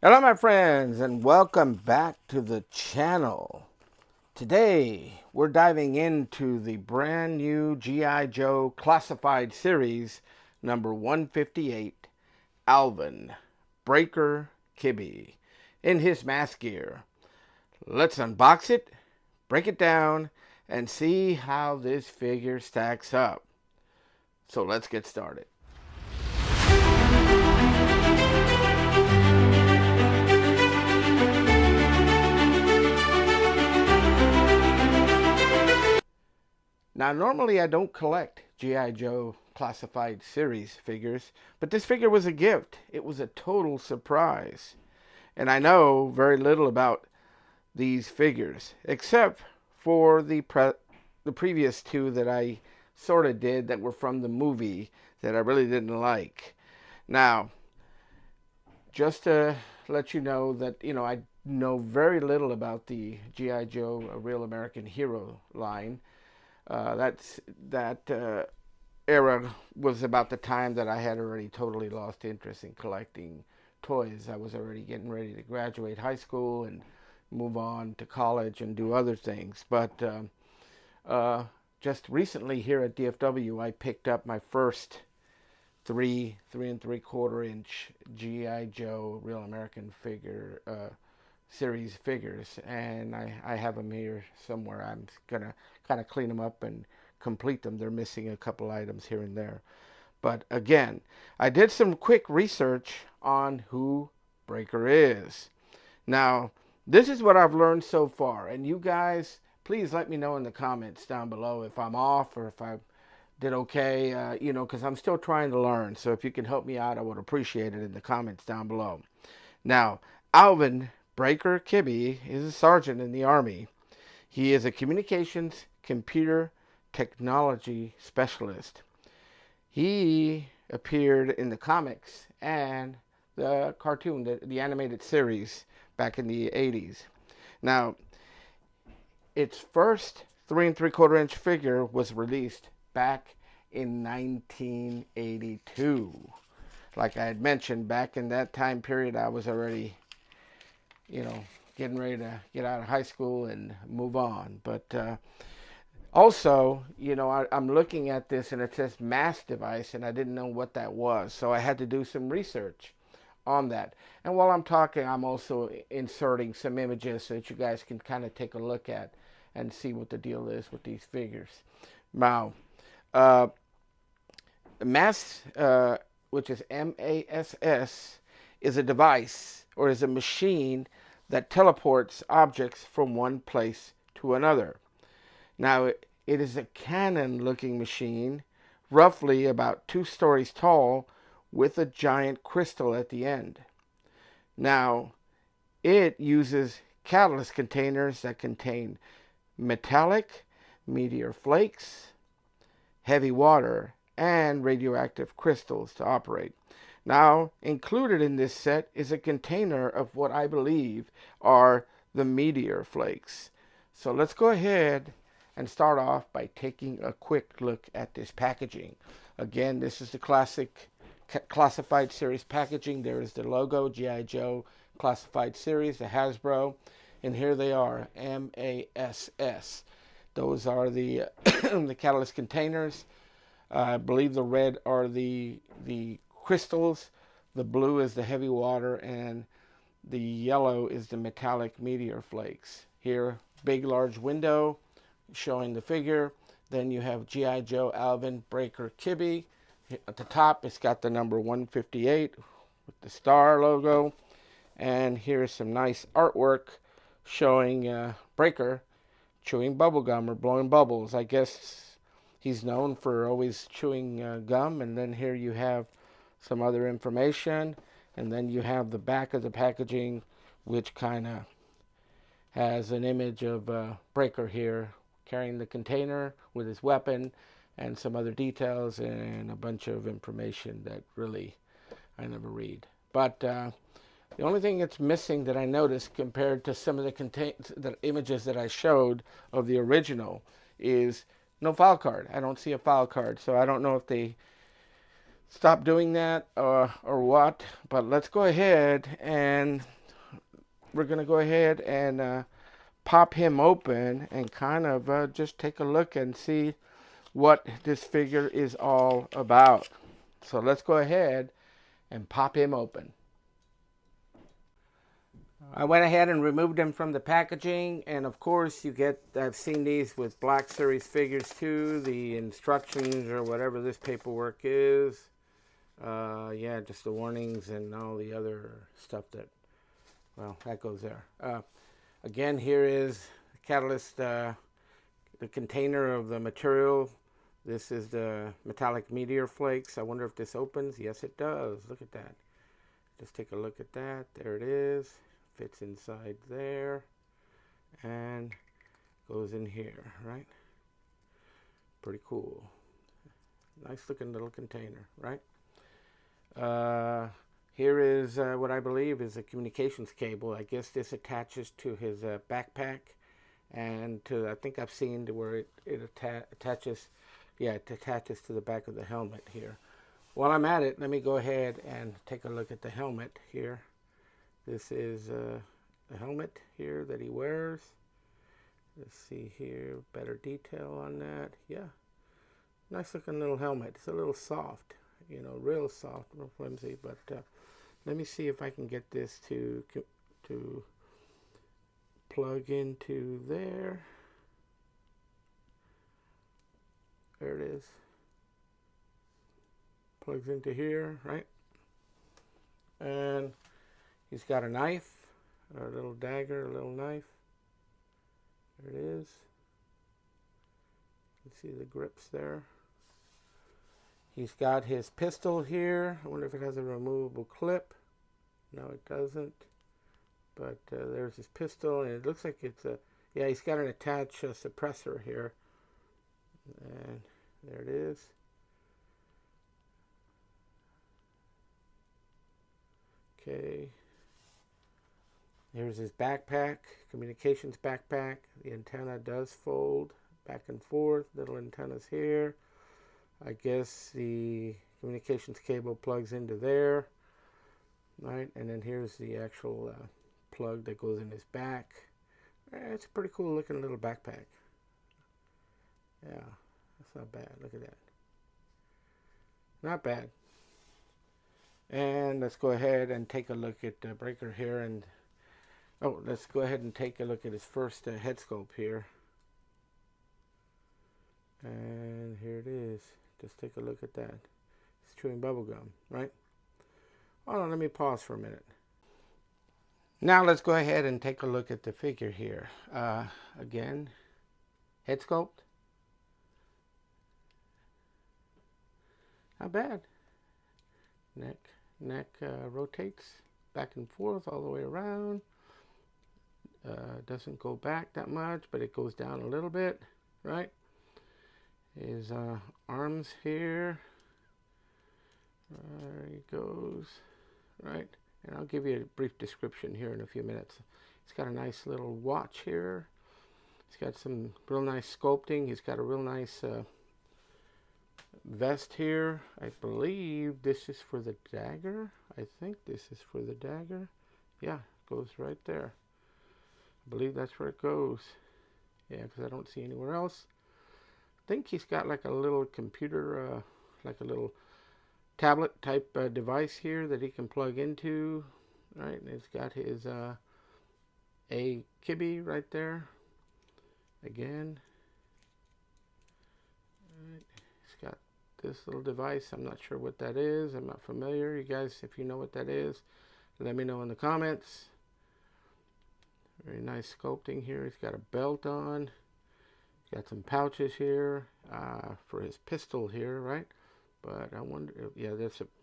Hello my friends and welcome back to the channel. Today we're diving into the brand new G.I. Joe Classified Series number 158, Alvin, Breaker Kibbey, in his M.A.S.S gear. Let's unbox it, break it down, and see how this figure stacks up. So let's get started. Now, normally I don't collect G.I. Joe Classified Series figures, but this figure was a gift. It was a total surprise. And I know very little about these figures, except for the previous two that I sort of did that were from the movie that I really didn't like. Now, just to let you know that, I know very little about the G.I. Joe A Real American Hero line. That era was about the time that I had already totally lost interest in collecting toys. I was already getting ready to graduate high school and move on to college and do other things. But just recently here at DFW, I picked up my first three and 3/4 inch G.I. Joe Real American figure series figures, and I have them here somewhere. I'm gonna kind of clean them up and complete them. They're missing a couple items here and there, but again, I did some quick research on who Breaker is. Now, this is what I've learned so far, and you guys please let me know in the comments down below if I'm off or if I did okay, because I'm still trying to learn. So if you can help me out, I would appreciate it in the comments down below. Now, Alvin Breaker Kibbey is a sergeant in the Army. He is a communications computer technology specialist. He appeared in the comics and the cartoon, the animated series back in the 80s. Now, its first 3 3/4 inch figure was released back in 1982. Like I had mentioned, back in that time period, I was already getting ready to get out of high school and move on. But also, I'm looking at this and it says M.A.S.S device, and I didn't know what that was. So I had to do some research on that. And while I'm talking, I'm also inserting some images so that you guys can kind of take a look at and see what the deal is with these figures. Now, M.A.S.S, which is M.A.S.S, is a device or is a machine that teleports objects from one place to another. Now, it is a cannon-looking machine, roughly about 2 stories tall, with a giant crystal at the end. Now, it uses catalyst containers that contain metallic, meteor flakes, heavy water, and radioactive crystals to operate. Now, included in this set is a container of what I believe are the meteor flakes. So let's go ahead and start off by taking a quick look at this packaging. Again, this is the Classified Series packaging. There is the logo, G.I. Joe Classified Series, the Hasbro, and here they are, M.A.S.S. Those are the the catalyst containers. I believe the red are the crystals, the blue is the heavy water, and the yellow is the metallic meteor flakes. Here, big large window showing the figure. Then you have G.I. Joe Alvin Breaker Kibbey. At the top, it's got the number 158 with the star logo. And here's some nice artwork showing Breaker chewing bubble gum or blowing bubbles. I guess he's known for always chewing gum. And then here you have some other information, and then you have the back of the packaging, which kind of has an image of Breaker here carrying the container with his weapon and some other details and a bunch of information that really I never read. But the only thing that's missing that I noticed compared to some of the images that I showed of the original is no file card. I don't see a file card, so I don't know if they stop doing that or what, but let's go ahead and we're going to go ahead and pop him open and kind of just take a look and see what this figure is all about. So let's go ahead and pop him open. I went ahead and removed him from the packaging, and of course you get, I've seen these with Black Series figures too, the instructions or whatever this paperwork is. Yeah, just the warnings and all the other stuff that, well, that goes there. Again, here is the catalyst, the container of the material. This is the metallic meteor flakes. I wonder if this opens. Yes, it does. Look at that. Just take a look at that. There it is. Fits inside there and goes in here, right? Pretty cool. Nice looking little container, right? Here is what I believe is a communications cable. I guess this attaches to his backpack, and to, I think I've seen to where it attaches, yeah, it attaches to the back of the helmet here. While I'm at it, let me go ahead and take a look at the helmet here. This is the helmet here that he wears. Let's see here, better detail on that. Yeah, nice looking little helmet. It's a little soft, you know, real soft, real flimsy. But let me see if I can get this to plug into there. There it is. Plugs into here, right? And he's got a knife, a little dagger, a little knife. There it is. You can see the grips there. He's got his pistol here. I wonder if it has a removable clip. No, it doesn't. But there's his pistol, and it looks like it's a, yeah, he's got an attached suppressor here. And there it is. Okay. Here's his backpack, communications backpack. The antenna does fold back and forth. Little antennas here. I guess the communications cable plugs into there, right? And then here's the actual plug that goes in his back. It's a pretty cool looking little backpack. Yeah, that's not bad. Look at that. Not bad. And let's go ahead and take a look at the breaker here. And oh, let's go ahead and take a look at his first head sculpt here. And here it is. Just take a look at that. It's chewing bubble gum, right? Hold on, let me pause for a minute. Now let's go ahead and take a look at the figure here. Again, head sculpt. Not bad. Neck rotates back and forth all the way around. Doesn't go back that much, but it goes down a little bit, right? His arms here. There he goes, right? And I'll give you a brief description here in a few minutes. He's got a nice little watch here. He's got some real nice sculpting. He's got a real nice vest here. I believe this is for the dagger. I think this is for the dagger. Yeah, it goes right there. I believe that's where it goes. Yeah, because I don't see anywhere else. I think he's got like a little computer, like a little tablet type device here that he can plug into. Right, and it's got his a Kibbey right there. Again. Right. He's got this little device. I'm not sure what that is. I'm not familiar. You guys, if you know what that is, let me know in the comments. Very nice sculpting here. He's got a belt on. He's got some pouches here for his pistol here, right? But I wonder if, yeah,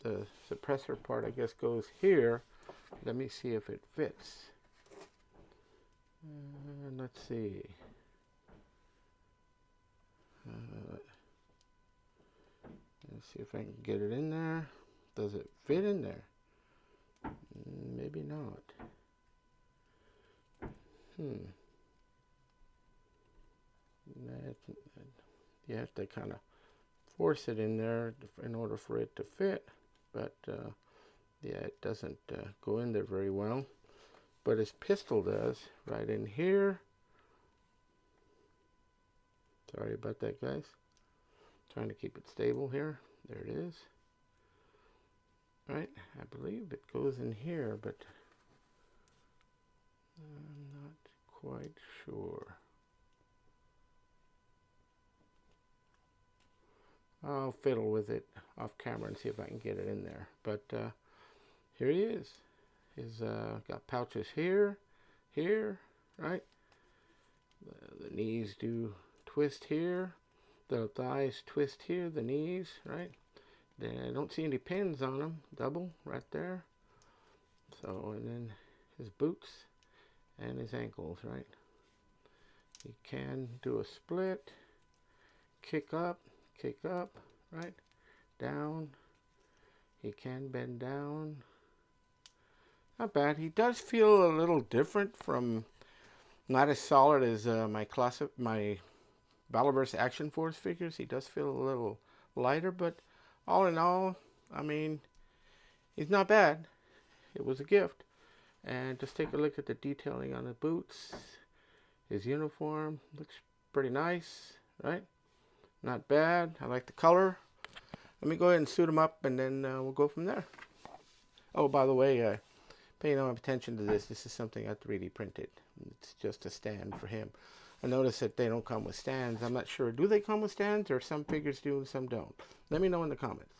the suppressor part, I guess, goes here. Let me see if it fits. Let's see. Let's see if I can get it in there. Does it fit in there? Maybe not. You have to kind of force it in there in order for it to fit. But yeah, it doesn't go in there very well. but his pistol does right in here. Sorry about that, guys. Trying to keep it stable here. There it is. Right, I believe it goes in here, but I'm not quite sure. I'll fiddle with it off camera and see if I can get it in there. But here he is. He's got pouches here, right? The knees do twist here. The thighs twist here, the knees, right? I don't see any pins on them. Double right there. So, and then his boots and his ankles, right? He can do a split, kick up, right? Down. He can bend down. Not bad. He does feel a little different from, not as solid as my Battleverse Action Force figures. He does feel a little lighter, but all in all, I mean, he's not bad. It was a gift. And just take a look at the detailing on the boots. His uniform looks pretty nice, right? Not bad. I like the color. Let me go ahead and suit him up, and then we'll go from there. Oh, by the way, pay no attention to this. This is something I 3D printed. It's just a stand for him. I noticed that they don't come with stands. I'm not sure. Do they come with stands, or some figures do and some don't? Let me know in the comments.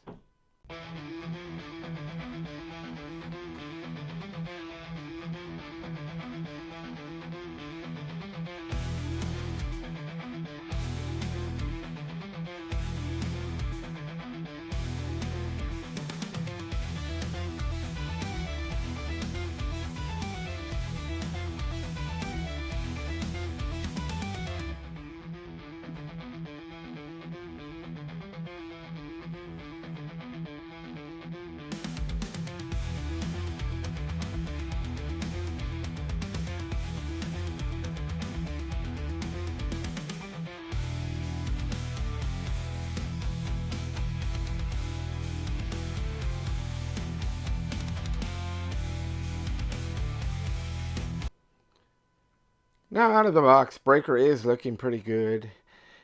Now out of the box, Breaker is looking pretty good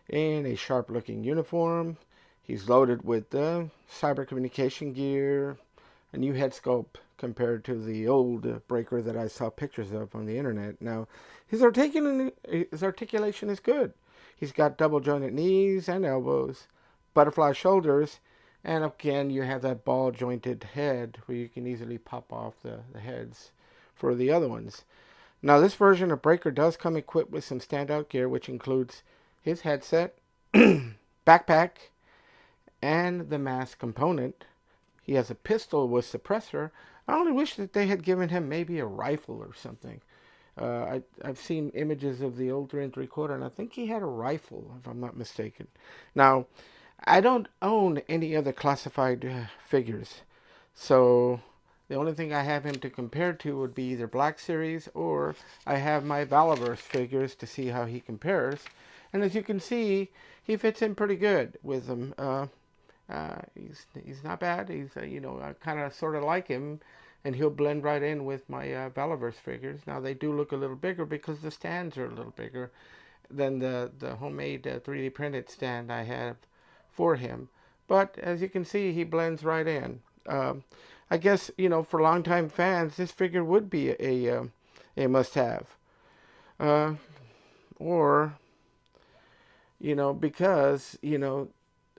in a sharp looking uniform. He's loaded with the cyber communication gear, a new head sculpt compared to the old Breaker that I saw pictures of on the internet. Now his articulation is good. He's got double jointed knees and elbows, butterfly shoulders, and again you have that ball jointed head where you can easily pop off the heads for the other ones. Now, this version of Breaker does come equipped with some standout gear, which includes his headset, backpack, and the M.A.S.S component. He has a pistol with suppressor. I only wish that they had given him maybe a rifle or something. I've seen images of the old 3 3/4, and I think he had a rifle, if I'm not mistaken. Now, I don't own any other classified figures, so the only thing I have him to compare to would be either Black Series, or I have my Battleverse figures to see how he compares. And as you can see, he fits in pretty good with them. He's not bad. He's I kind of sort of like him, and he'll blend right in with my Battleverse figures. Now they do look a little bigger because the stands are a little bigger than the homemade 3D printed stand I have for him. But as you can see, he blends right in. I guess, for longtime fans, this figure would be a must-have. Or, because,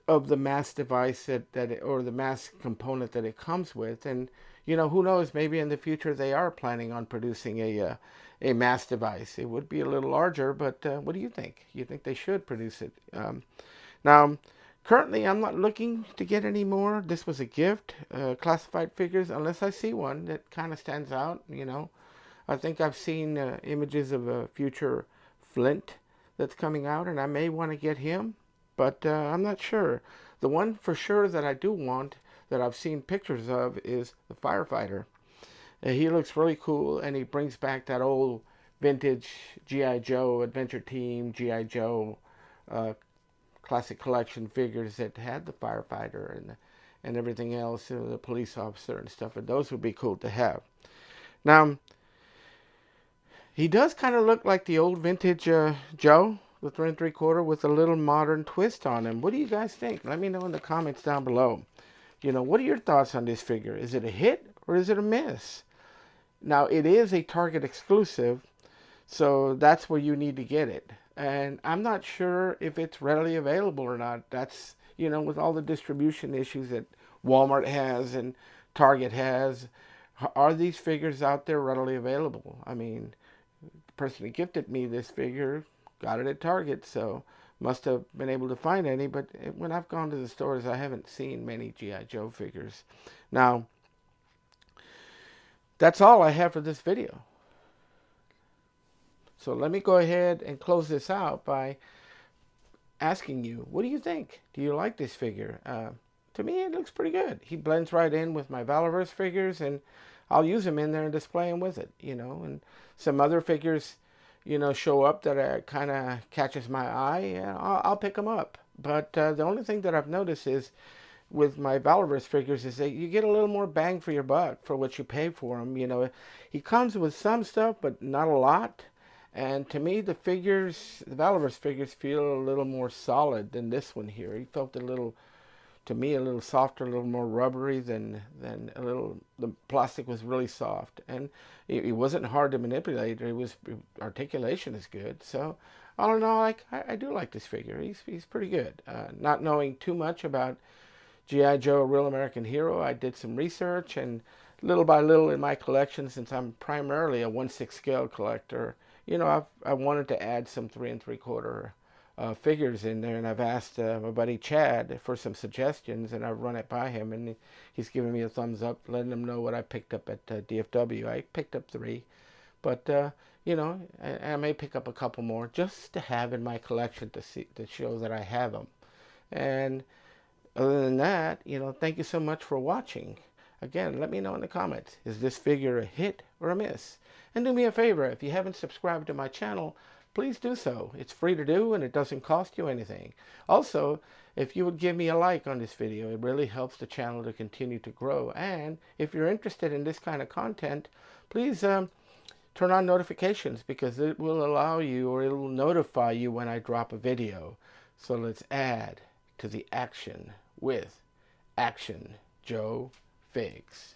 of the M.A.S.S device or the M.A.S.S component that it comes with. And, who knows, maybe in the future they are planning on producing a M.A.S.S device. It would be a little larger, but what do you think? You think they should produce it? Now, currently, I'm not looking to get any more. This was a gift, classified figures, unless I see one that kind of stands out, I think I've seen images of a future Flint that's coming out, and I may want to get him, but I'm not sure. The one for sure that I do want, that I've seen pictures of, is the Firefighter. He looks really cool, and he brings back that old vintage G.I. Joe, Adventure Team, G.I. Joe, classic collection figures that had the firefighter and everything else, the police officer and stuff, and those would be cool to have. Now, He does kind of look like the old vintage Joe, the 3 3/4, with a little modern twist on him. What do you guys think? Let me know in the comments down below. What are your thoughts on this figure? Is it a hit or is it a miss? Now, it is a Target exclusive, so that's where you need to get it. And I'm not sure if it's readily available or not. That's, with all the distribution issues that Walmart has and Target has, are these figures out there readily available? I mean, the person who gifted me this figure got it at Target, so must have been able to find any. But when I've gone to the stores, I haven't seen many G.I. Joe figures. Now, that's all I have for this video. So let me go ahead and close this out by asking you, what do you think? Do you like this figure? To me, it looks pretty good. He blends right in with my Valorverse figures, and I'll use him in there and display him with it, and some other figures, show up that kind of catches my eye, and I'll pick them up. But the only thing that I've noticed is with my Valorverse figures is that you get a little more bang for your buck for what you pay for him. He comes with some stuff, but not a lot. And to me, the Valorverse figures feel a little more solid than this one here. He felt a little softer, a little more rubbery than the plastic was really soft. And it wasn't hard to manipulate. Articulation is good. So all in all, I do like this figure. He's pretty good. Not knowing too much about G.I. Joe, A Real American Hero, I did some research, and little by little in my collection, since I'm primarily a 1/6 scale collector, I wanted to add some 3 3/4 figures in there, and I've asked my buddy Chad for some suggestions, and I've run it by him, and he's given me a thumbs up, letting him know what I picked up at DFW. I picked up 3, but I may pick up a couple more just to have in my collection to show that I have them. And other than that, thank you so much for watching. Again, let me know in the comments, is this figure a hit or a miss? And do me a favor, if you haven't subscribed to my channel, please do so. It's free to do and it doesn't cost you anything. Also, if you would give me a like on this video, it really helps the channel to continue to grow. And if you're interested in this kind of content, please turn on notifications, because it will allow you, or it will notify you when I drop a video. So let's add to the action with Action Joe Figs.